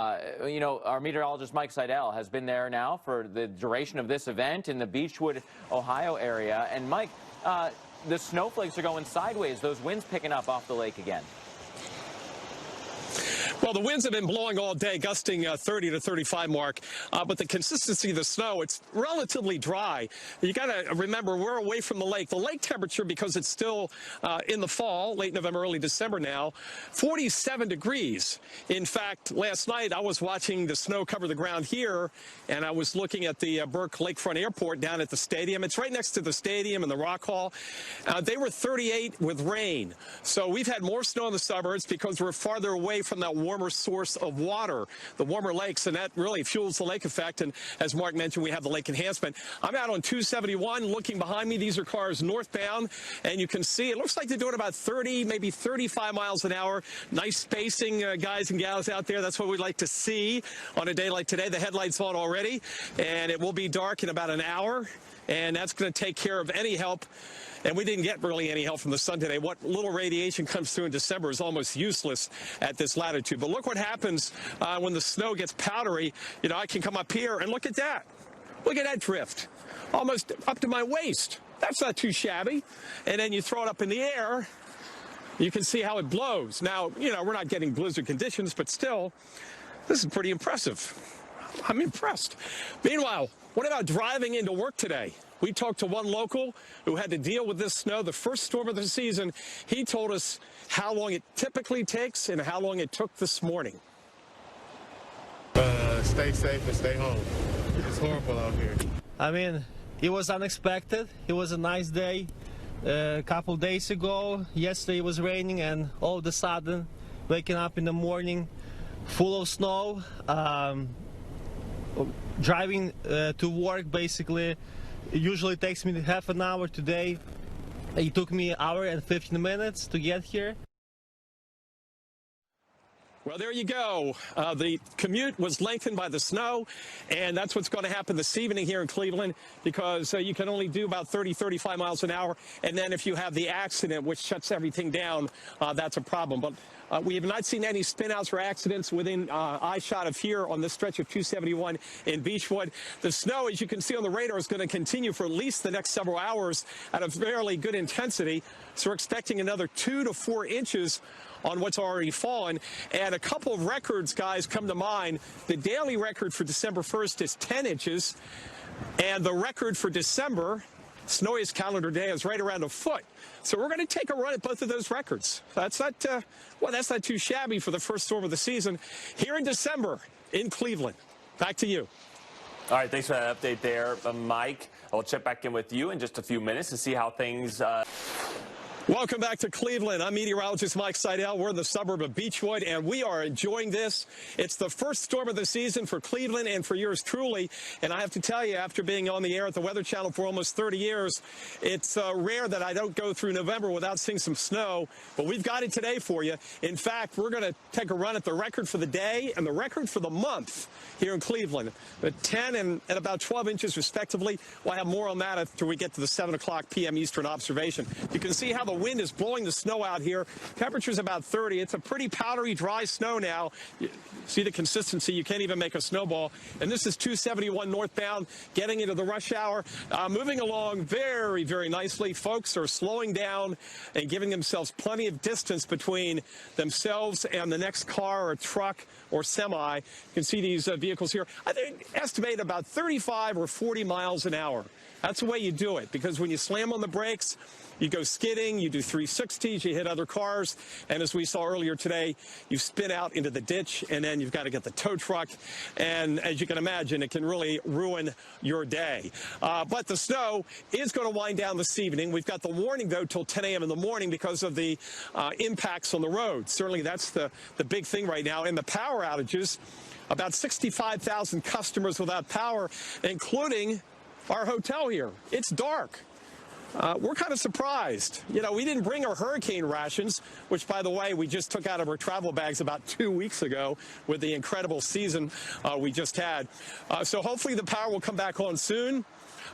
You know, our meteorologist Mike Seidel has been there now for the duration of this event in the Beachwood, Ohio area. And Mike, the snowflakes are going sideways. Those winds picking up off the lake again. Well, the winds have been blowing all day, gusting 30 to 35 mark. But the consistency of the snow, it's relatively dry. You got to remember, we're away from the lake. The lake temperature, because it's still in the fall, late November, early December now, 47 degrees. In fact, last night I was watching the snow cover the ground here, and I was looking at the Burke Lakefront Airport down at the stadium. It's right next to the stadium and the Rock Hall. They were 38 with rain. So we've had more snow in the suburbs because we're farther away from that warmer source of water, the warmer lakes, and that really fuels the lake effect. And as Mark mentioned, we have the lake enhancement. I'm out on 271 looking behind me. These are cars northbound, and you can see it looks like they're doing about 30, maybe 35 miles an hour. Nice spacing, guys and gals out there. That's what we'd like to see on a day like today. The headlights on already, and it will be dark in about an hour, and that's going to take care of any help. And we didn't get really any help from the sun today. What little radiation comes through in December is almost useless at this latitude. But look what happens when the snow gets powdery. You know, I can come up here and look at that. Look at that drift, almost up to my waist. That's not too shabby. And then you throw it up in the air, you can see how it blows. Now, you know, we're not getting blizzard conditions, but still, this is pretty impressive. I'm impressed. Meanwhile, what about driving into work today? We talked to one local who had to deal with this snow, the first storm of the season. He told us how long it typically takes and how long it took this morning. Stay safe and stay home. It's horrible out here. I mean, it was unexpected. It was a nice day. A couple days ago, yesterday it was raining, and all of a sudden, waking up in the morning full of snow. Driving to work, basically, it usually takes me half an hour. Today it took me an hour and 15 minutes to get here. Well, there you go. The commute was lengthened by the snow, and that's what's going to happen this evening here in Cleveland, because you can only do about 30, 35 miles an hour. And then if you have the accident, which shuts everything down, that's a problem. But we have not seen any spinouts or accidents within eyeshot of here on this stretch of 271 in Beachwood. The snow, as you can see on the radar, is going to continue for at least the next several hours at a fairly good intensity. So we're expecting another 2 to 4 inches on what's already fallen. And a couple of records, guys, come to mind. The daily record for December 1st is 10 inches, and the record for December, snowiest calendar day, is right around a foot. So we're going to take a run at both of those records. That's not, well, that's not too shabby for the first storm of the season here in December in Cleveland. Back to you. All right, thanks for that update there, Mike. I'll check back in with you in just a few minutes to see how things... Welcome back to Cleveland. I'm meteorologist Mike Seidel. We're in the suburb of Beachwood, and we are enjoying this. It's the first storm of the season for Cleveland and for yours truly. And I have to tell you, after being on the air at the Weather Channel for almost 30 years, it's rare that I don't go through November without seeing some snow. But we've got it today for you. In fact, we're going to take a run at the record for the day and the record for the month here in Cleveland. But 10 and about 12 inches, respectively. We'll have more on that after we get to the 7 o'clock p.m. Eastern observation. You can see how the wind is blowing the snow out here. Temperature's about 30. It's a pretty powdery, dry snow now. You see the consistency. You can't even make a snowball. And this is 271 northbound, getting into the rush hour. Moving along very, very nicely. Folks are slowing down and giving themselves plenty of distance between themselves and the next car or truck or semi. You can see these vehicles here. I think estimate about 35 or 40 miles an hour. That's the way you do it, because when you slam on the brakes, you go skidding, you do 360s, you hit other cars, and as we saw earlier today, you spin out into the ditch, and then you've got to get the tow truck, and as you can imagine, it can really ruin your day. But the snow is going to wind down this evening. We've got the warning, though, till 10 a.m. in the morning because of the impacts on the road. Certainly that's the big thing right now. And the power outages, about 65,000 customers without power, including our hotel here. It's dark. We're kind of surprised. You know, we didn't bring our hurricane rations, which, by the way, we just took out of our travel bags about 2 weeks ago with the incredible season we just had. So hopefully the power will come back on soon.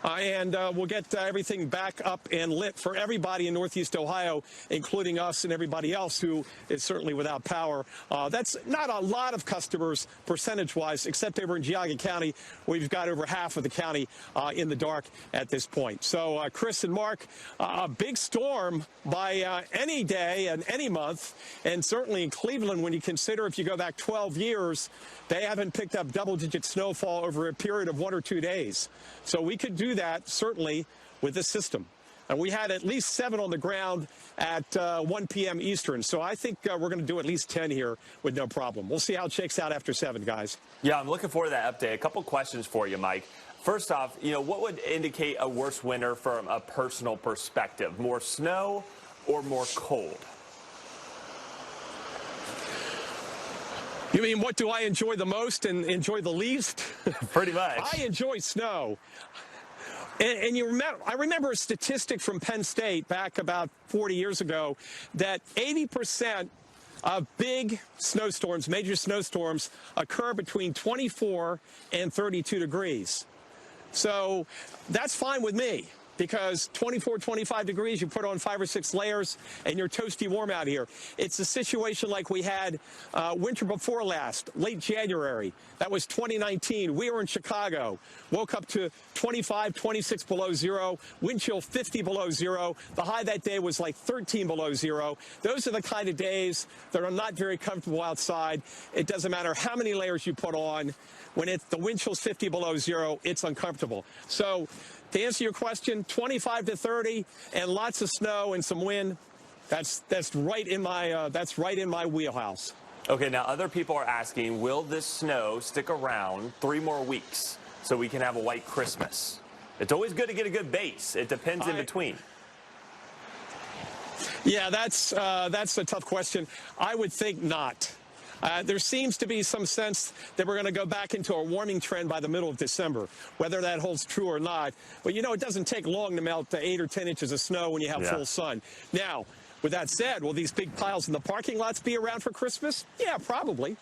and we'll get everything back up and lit for everybody in Northeast Ohio, including us and everybody else who is certainly without power. That's not a lot of customers percentage-wise, except over in Geauga County, where we've got over half of the county in the dark at this point. So, Chris and Mark, a big storm by any day and any month, and certainly in Cleveland, when you consider if you go back 12 years, they haven't picked up double-digit snowfall over a period of 1 or 2 days. So we could do that, certainly, with this system. And we had at least 7 on the ground at 1 p.m. Eastern. So I think we're going to do at least 10 here with no problem. We'll see how it shakes out after 7, guys. Yeah, I'm looking forward to that update. A couple questions for you, Mike. First off, what would indicate a worse winter from a personal perspective? More snow or more cold? You mean, what do I enjoy the most and enjoy the least? Pretty much. I enjoy snow. And I remember a statistic from Penn State back about 40 years ago that 80% of big snowstorms, major snowstorms, occur between 24 and 32 degrees. So that's fine with me, because 24, 25 degrees, you put on 5 or 6 layers, and you're toasty warm out here. It's a situation like we had winter before last, late January. That was 2019. We were in Chicago. Woke up to 25, 26 below zero, wind chill 50 below zero. The high that day was like 13 below zero. Those are the kind of days that are not very comfortable outside. It doesn't matter how many layers you put on. When the wind chill's 50 below zero, it's uncomfortable. So, to answer your question, 25 to 30 and lots of snow and some wind, that's right in my wheelhouse. Okay, now other people are asking, will this snow stick around 3 more weeks so we can have a white Christmas? It's always good to get a good base. It depends in between. Yeah, that's a tough question. I would think not. There seems to be some sense that we're going to go back into a warming trend by the middle of December, whether that holds true or not. But, it doesn't take long to melt 8 or 10 inches of snow when you have full sun. Now, with that said, will these big piles in the parking lots be around for Christmas? Yeah, probably.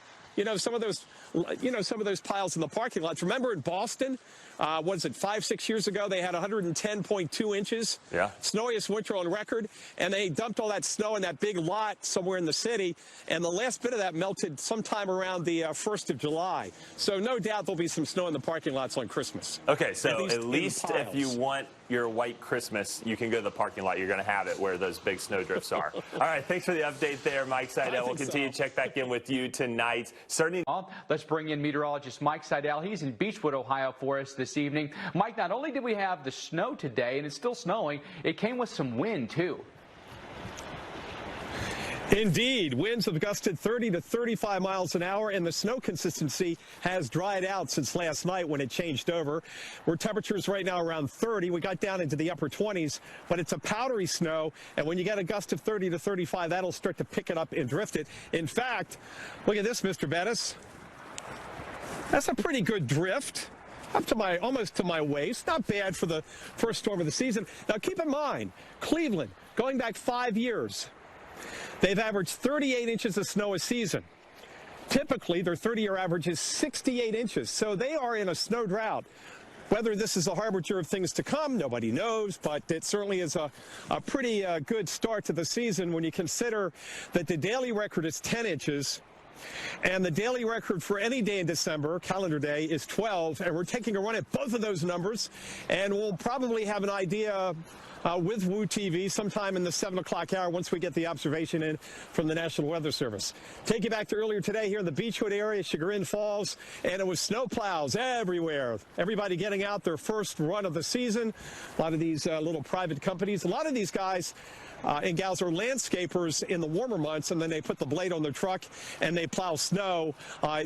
Some of those piles in the parking lots. Remember in Boston, was it 5-6 years ago, they had 110.2 inches. Yeah. Snowiest winter on record. And they dumped all that snow in that big lot somewhere in the city. And the last bit of that melted sometime around the 1st of July. So no doubt there'll be some snow in the parking lots on Christmas. Okay, so at least if you want your white Christmas, you can go to the parking lot. You're going to have it where those big snow drifts are. All right, thanks for the update there, Mike Seidel. We'll continue to check back in with you tonight. Let's bring in meteorologist Mike Seidel. He's in Beachwood, Ohio for us this evening. Mike, not only did we have the snow today, and it's still snowing, it came with some wind, too. Indeed, winds have gusted 30 to 35 miles an hour, and the snow consistency has dried out since last night when it changed over. Where temperatures right now around 30, we got down into the upper 20s, but it's a powdery snow, and when you get a gust of 30 to 35, that'll start to pick it up and drift it. In fact, look at this, Mr. Bettis. That's a pretty good drift. Up to almost to my waist. Not bad for the first storm of the season. Now keep in mind, Cleveland, going back 5 years, they've averaged 38 inches of snow a season. Typically, their 30-year average is 68 inches, so they are in a snow drought. Whether this is a harbinger of things to come, nobody knows, but it certainly is a pretty good start to the season when you consider that the daily record is 10 inches, and the daily record for any day in December, calendar day, is 12, and we're taking a run at both of those numbers, and we'll probably have an idea with Woo TV sometime in the 7 o'clock hour once we get the observation in from the National Weather Service. Take you back to earlier today here in the Beachwood area, Chagrin Falls, and it was snow plows everywhere. Everybody getting out their first run of the season. A lot of these little private companies, a lot of these guys and gals are landscapers in the warmer months, and then they put the blade on their truck and they plow snow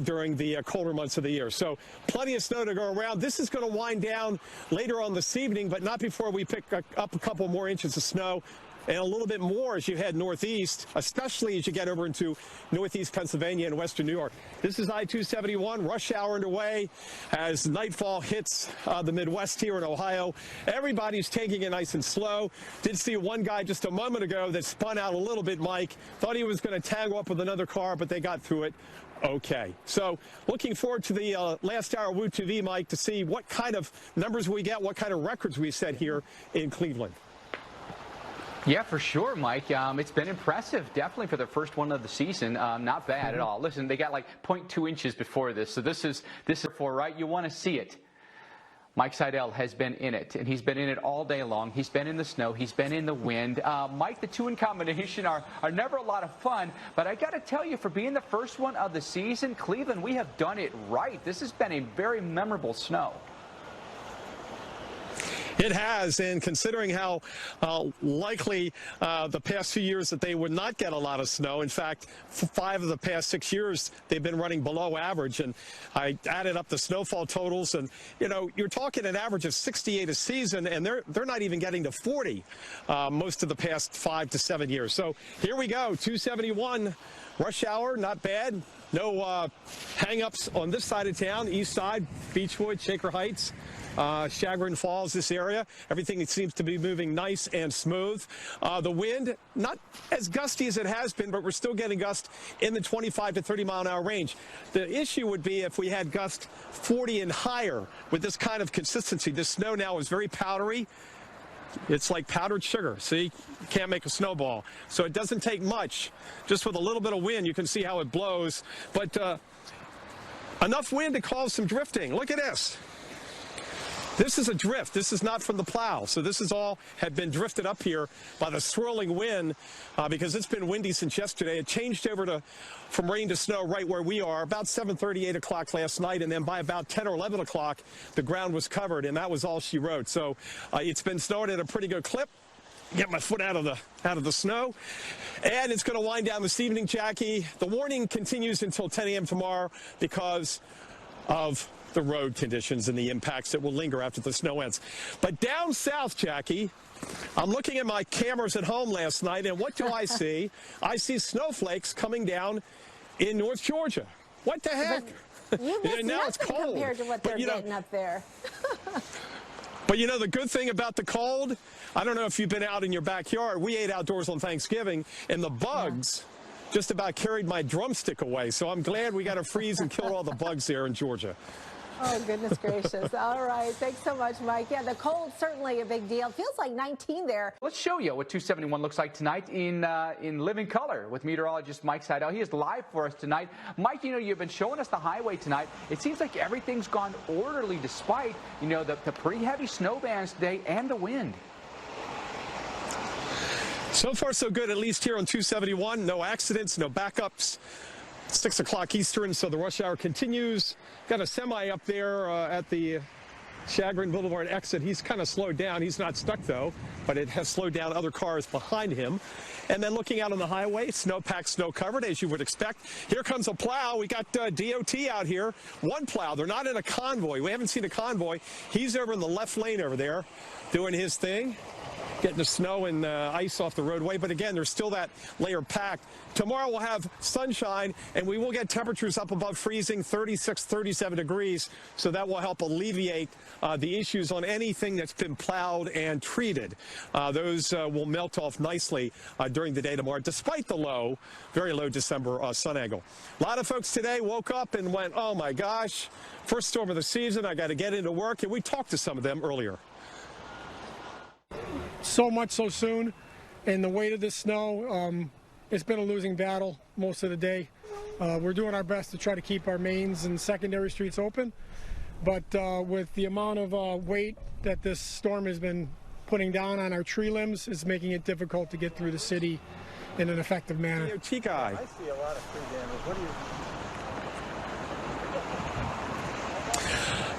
during the colder months of the year. So plenty of snow to go around. This is going to wind down later on this evening, but not before we pick up a couple more inches of snow and a little bit more as you head northeast, especially as you get over into northeast Pennsylvania and western New York. This is I-271, rush hour underway as nightfall hits the Midwest here in Ohio. Everybody's taking it nice and slow. Did see one guy just a moment ago that spun out a little bit, Mike. Thought he was going to tangle up with another car, but they got through it okay. So looking forward to the last hour of Woo TV, Mike, to see what kind of numbers we get, what kind of records we set here in Cleveland. Yeah, for sure, Mike. It's been impressive, definitely for the first one of the season. Not bad at all. Listen, they got like 0.2 inches before this, so this is for right. You want to see it. Mike Seidel has been in it, and he's been in it all day long. He's been in the snow. He's been in the wind. Mike, the two in combination are never a lot of fun, but I got to tell you, for being the first one of the season, Cleveland, we have done it right. This has been a very memorable snow. It has, and considering how likely the past few years that they would not get a lot of snow, in fact, 5 of the past 6 years they've been running below average, and I added up the snowfall totals, and you know, you're talking an average of 68 a season, and they're not even getting to 40 most of the past 5 to 7 years. So here we go, 271 rush hour, not bad. No hang-ups on this side of town, east side, Beachwood, Shaker Heights. Chagrin Falls, this area, everything seems to be moving nice and smooth. The wind, not as gusty as it has been, but we're still getting gusts in the 25 to 30 mile an hour range. The issue would be if we had gusts 40 and higher with this kind of consistency. This snow now is very powdery. It's like powdered sugar. See, you can't make a snowball. So it doesn't take much. Just with a little bit of wind, you can see how it blows. But enough wind to cause some drifting. Look at this. This is a drift. This is not from the plow. So this is all had been drifted up here by the swirling wind because it's been windy since yesterday. It changed over from rain to snow right where we are about 7:30, 8 o'clock last night. And then by about 10 or 11 o'clock, the ground was covered. And that was all she wrote. So it's been snowing at a pretty good clip. Get my foot out of the snow. And it's going to wind down this evening, Jackie. The warning continues until 10 a.m. tomorrow because of the road conditions and the impacts that will linger after the snow ends. But down south, Jackie, I'm looking at my cameras at home last night, and what do I see? I see snowflakes coming down in North Georgia. What the heck? You missed now it's cold compared to what they're getting up there. But you know, the good thing about the cold, I don't know if you've been out in your backyard. We ate outdoors on Thanksgiving, and the bugs just about carried my drumstick away. So I'm glad we got to freeze and kill all the bugs there in Georgia. Oh, goodness gracious. All right. Thanks so much, Mike. Yeah, the cold, certainly a big deal. Feels like 19 there. Let's show you what 271 looks like tonight in living color with meteorologist Mike Seidel. He is live for us tonight. Mike, you know, you've been showing us the highway tonight. It seems like everything's gone orderly despite, you know, the pretty heavy snow bands today and the wind. So far, so good, at least here on 271. No accidents, no backups. 6 o'clock Eastern, so the rush hour continues. Got a semi up there at the Chagrin Boulevard exit. He's kind of slowed down. He's not stuck, though, but it has slowed down other cars behind him. And then looking out on the highway, snow-packed, snow-covered, as you would expect. Here comes a plow. We got DOT out here. One plow. They're not in a convoy. We haven't seen a convoy. He's over in the left lane over there doing his thing, getting the snow and ice off the roadway. But again, there's still that layer packed. Tomorrow we'll have sunshine, and we will get temperatures up above freezing, 36, 37 degrees. So that will help alleviate the issues on anything that's been plowed and treated. Those will melt off nicely during the day tomorrow, despite the low, very low December sun angle. A lot of folks today woke up and went, oh my gosh, first storm of the season, I got to get into work. And we talked to some of them earlier. So much so soon, and the weight of the snow, it's been a losing battle most of the day. We're doing our best to try to keep our mains and secondary streets open, but with the amount of weight that this storm has been putting down on our tree limbs, it's making it difficult to get through the city in an effective manner. DOT guy. I see a lot of tree damage. What do you...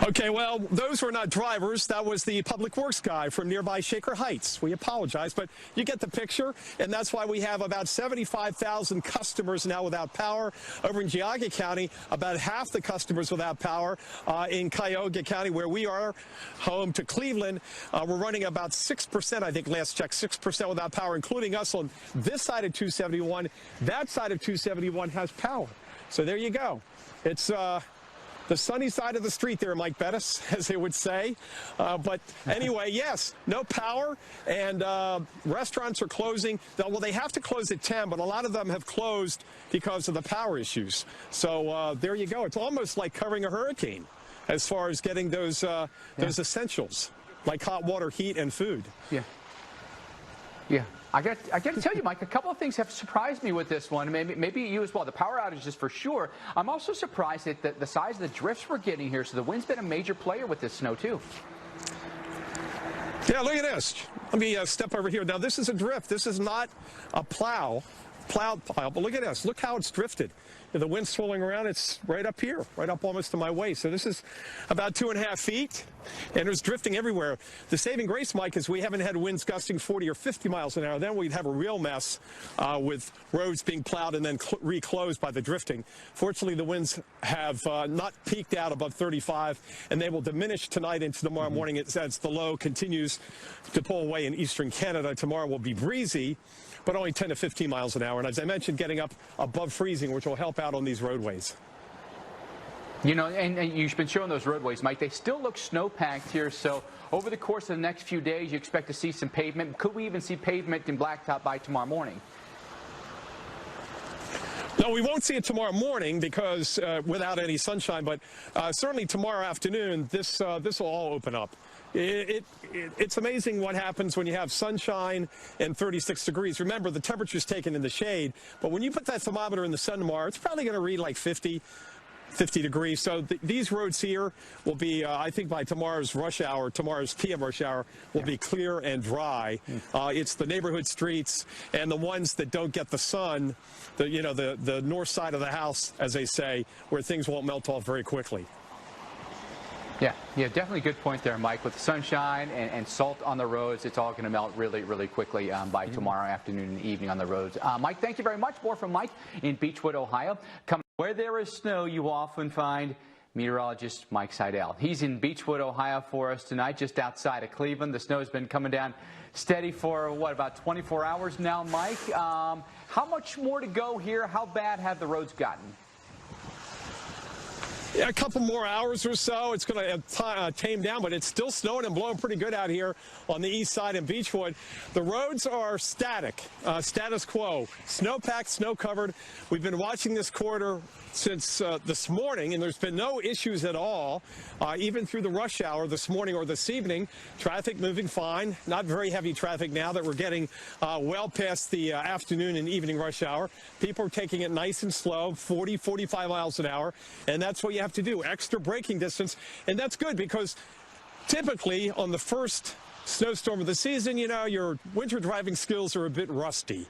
Okay, well, those were not drivers. That was the public works guy from nearby Shaker Heights. We apologize, but you get the picture, and that's why we have about 75,000 customers now without power. Over in Geauga County, about half the customers without power. In Cuyahoga County, where we are, home to Cleveland, we're running about 6%, I think, last check, 6% without power, including us on this side of 271. That side of 271 has power. So there you go. It's the sunny side of the street there, Mike Bettis, as they would say. But anyway, yes, no power, and restaurants are closing. Well, they have to close at 10, but a lot of them have closed because of the power issues. So there you go. It's almost like covering a hurricane as far as getting those essentials, like hot water, heat, and food. Yeah. Yeah. I got to tell you, Mike, a couple of things have surprised me with this one. Maybe you as well. The power outages for sure. I'm also surprised at the size of the drifts we're getting here. So the wind's been a major player with this snow, too. Yeah, look at this. Let me step over here. Now, this is a drift. This is not a plowed pile. But look at this. Look how it's drifted. The wind's swirling around. It's right up here, right up almost to my waist. So this is about 2.5 feet, and there's drifting everywhere. The saving grace, Mike, is we haven't had winds gusting 40 or 50 miles an hour. Then we'd have a real mess with roads being plowed and then reclosed by the drifting. Fortunately, the winds have not peaked out above 35, and they will diminish tonight into tomorrow morning as the low continues to pull away in eastern Canada. Tomorrow will be breezy, but only 10 to 15 miles an hour. And as I mentioned, getting up above freezing, which will help out on these roadways. You know, and you've been showing those roadways, Mike. They still look snow-packed here. So over the course of the next few days, you expect to see some pavement. Could we even see pavement and blacktop by tomorrow morning? No, we won't see it tomorrow morning because without any sunshine, but certainly tomorrow afternoon, this will all open up. It's amazing what happens when you have sunshine and 36 degrees. Remember, the temperature's taken in the shade, but when you put that thermometer in the sun tomorrow, it's probably going to read like 50 degrees. So these roads here will be, I think by tomorrow's rush hour, tomorrow's PM rush hour, will be clear and dry. It's the neighborhood streets and the ones that don't get the sun, the north side of the house, as they say, where things won't melt off very quickly. Yeah, definitely good point there, Mike. With the sunshine and salt on the roads, it's all going to melt really, really quickly by tomorrow afternoon and evening on the roads. Mike, thank you very much. More from Mike in Beachwood, Ohio. Where there is snow, you often find meteorologist Mike Seidel. He's in Beachwood, Ohio for us tonight, just outside of Cleveland. The snow has been coming down steady for, about 24 hours now, Mike? How much more to go here? How bad have the roads gotten? Yeah, a couple more hours or so. It's going to tame down, but it's still snowing and blowing pretty good out here on the east side in Beachwood. The roads are static, status quo, snowpacked, snow-covered. We've been watching this corridor since this morning, and there's been no issues at all, even through the rush hour this morning or this evening. Traffic moving fine. Not very heavy traffic now that we're getting well past the afternoon and evening rush hour. People are taking it nice and slow, 40, 45 miles an hour, and that's what you have to do, extra braking distance. And that's good because typically on the first snowstorm of the season, your winter driving skills are a bit rusty,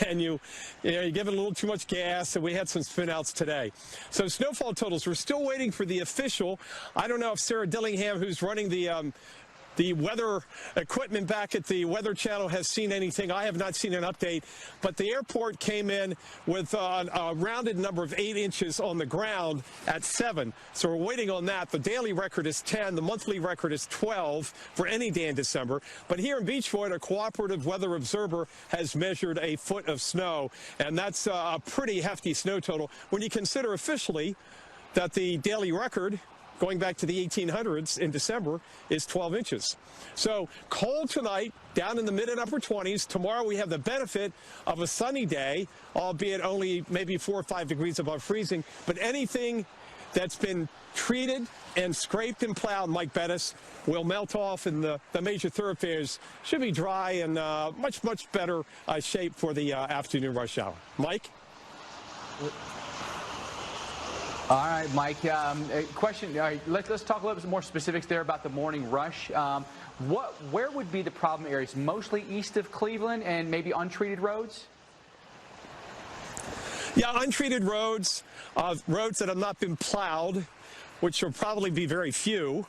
and you give it a little too much gas, and we had some spin-outs today. So snowfall totals, we're still waiting for the official. I don't know if Sarah Dillingham, who's running the weather equipment back at the Weather Channel, has seen anything. I have not seen an update, but the airport came in with a rounded number of 8 inches on the ground at 7. So we're waiting on that. The daily record is 10. The monthly record is 12 for any day in December. But here in Beachwood, a cooperative weather observer has measured a foot of snow, and that's a pretty hefty snow total when you consider officially that the daily record going back to the 1800s in December is 12 inches. So cold tonight, down in the mid and upper 20s. Tomorrow we have the benefit of a sunny day, albeit only maybe 4 or 5 degrees above freezing. But anything that's been treated and scraped and plowed, Mike Bettis, will melt off, and the major thoroughfares should be dry and much, much better shape for the afternoon rush hour. Mike? All right, Mike. Question. All right, let's talk a little bit more specifics there about the morning rush. Where would be the problem areas? Mostly east of Cleveland and maybe untreated roads? Yeah, untreated roads, roads that have not been plowed, which will probably be very few.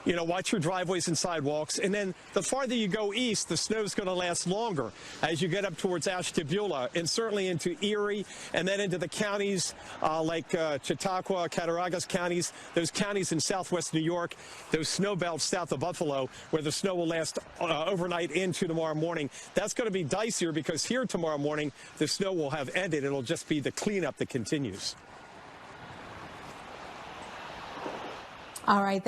Watch your driveways and sidewalks. And then the farther you go east, the snow is going to last longer as you get up towards Ashtabula and certainly into Erie and then into the counties like Chautauqua, Cattaraugus counties, those counties in southwest New York, those snow belts south of Buffalo, where the snow will last overnight into tomorrow morning. That's going to be dicier because here tomorrow morning, the snow will have ended. It'll just be the cleanup that continues. All right.